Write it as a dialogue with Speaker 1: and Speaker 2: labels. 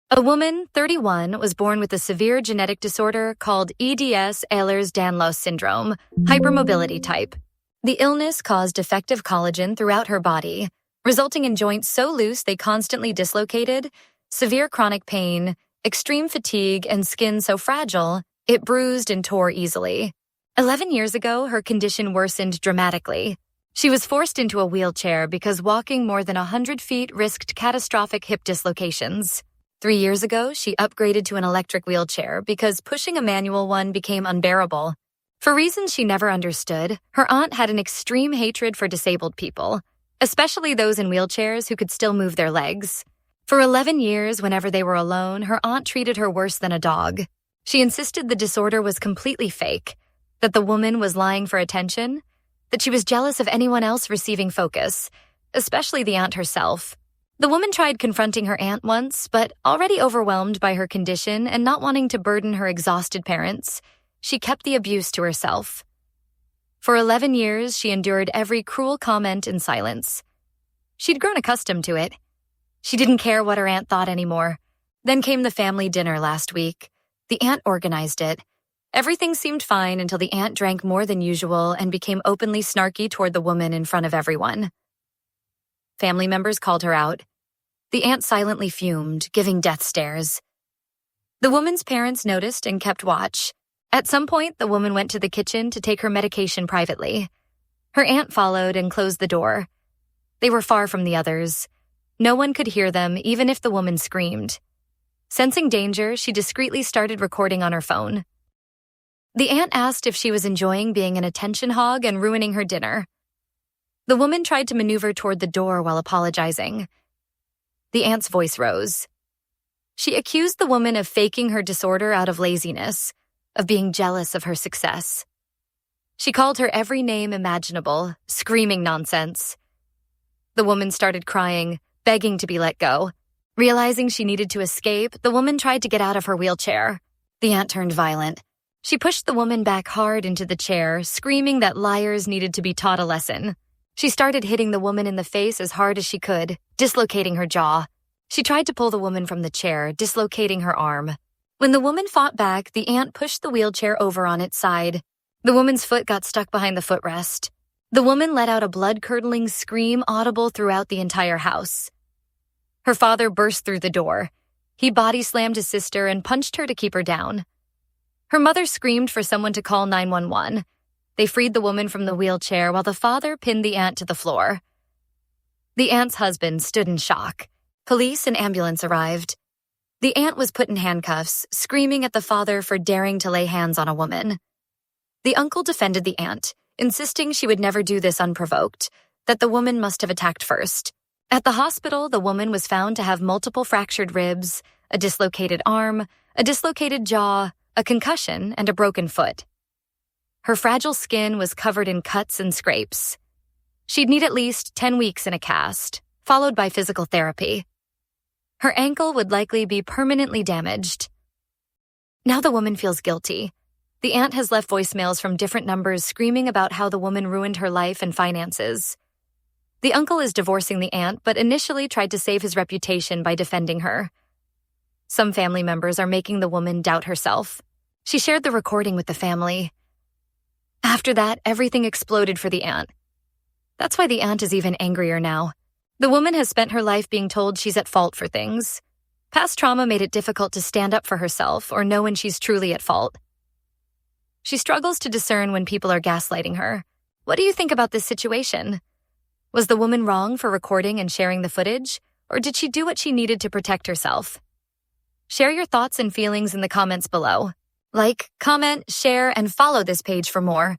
Speaker 1: A woman, 31, was born with a severe genetic disorder called EDS Ehlers-Danlos syndrome, hypermobility type. The illness caused defective collagen throughout her body, resulting in joints so loose they constantly dislocated, severe chronic pain, extreme fatigue, and skin so fragile it bruised and tore easily. 11 years ago, her condition worsened dramatically. She was forced into a wheelchair because walking more than 100 feet risked catastrophic hip dislocations. 3 years ago, she upgraded to an electric wheelchair because pushing a manual one became unbearable. For reasons she never understood, her aunt had an extreme hatred for disabled people, especially those in wheelchairs who could still move their legs. For 11 years, whenever they were alone, her aunt treated her worse than a dog. She insisted the disorder was completely fake, that the woman was lying for attention, that she was jealous of anyone else receiving focus, especially the aunt herself. The woman tried confronting her aunt once, but already overwhelmed by her condition and not wanting to burden her exhausted parents, she kept the abuse to herself. For 11 years, she endured every cruel comment in silence. She'd grown accustomed to it. She didn't care what her aunt thought anymore. Then came the family dinner last week. The aunt organized it. Everything seemed fine until the aunt drank more than usual and became openly snarky toward the woman in front of everyone. Family members called her out. The aunt silently fumed, giving death stares. The woman's parents noticed and kept watch. At some point, the woman went to the kitchen to take her medication privately. Her aunt followed and closed the door. They were far from the others. No one could hear them, even if the woman screamed. Sensing danger, she discreetly started recording on her phone. The aunt asked if she was enjoying being an attention hog and ruining her dinner. The woman tried to maneuver toward the door while apologizing. The aunt's voice rose. She accused the woman of faking her disorder out of laziness, of being jealous of her success. She called her every name imaginable, screaming nonsense. The woman started crying, begging to be let go. Realizing she needed to escape, the woman tried to get out of her wheelchair. The aunt turned violent. She pushed the woman back hard into the chair, screaming that liars needed to be taught a lesson. She started hitting the woman in the face as hard as she could, dislocating her jaw. She tried to pull the woman from the chair, dislocating her arm. When the woman fought back, the aunt pushed the wheelchair over on its side. The woman's foot got stuck behind the footrest. The woman let out a blood-curdling scream audible throughout the entire house. Her father burst through the door. He body-slammed his sister and punched her to keep her down. Her mother screamed for someone to call 911. They freed the woman from the wheelchair while the father pinned the aunt to the floor. The aunt's husband stood in shock. Police and ambulance arrived. The aunt was put in handcuffs, screaming at the father for daring to lay hands on a woman. The uncle defended the aunt, insisting she would never do this unprovoked, that the woman must have attacked first. At the hospital, the woman was found to have multiple fractured ribs, a dislocated arm, a dislocated jaw, a concussion, and a broken foot. Her fragile skin was covered in cuts and scrapes. She'd need at least 10 weeks in a cast, followed by physical therapy. Her ankle would likely be permanently damaged. Now the woman feels guilty. The aunt has left voicemails from different numbers screaming about how the woman ruined her life and finances. The uncle is divorcing the aunt, but initially tried to save his reputation by defending her. Some family members are making the woman doubt herself. She shared the recording with the family. After that, everything exploded for the aunt. That's why the aunt is even angrier now. The woman has spent her life being told she's at fault for things. Past trauma made it difficult to stand up for herself or know when she's truly at fault. She struggles to discern when people are gaslighting her. What do you think about this situation? Was the woman wrong for recording and sharing the footage, or did she do what she needed to protect herself? Share your thoughts and feelings in the comments below. Like, comment, share, and follow this page for more.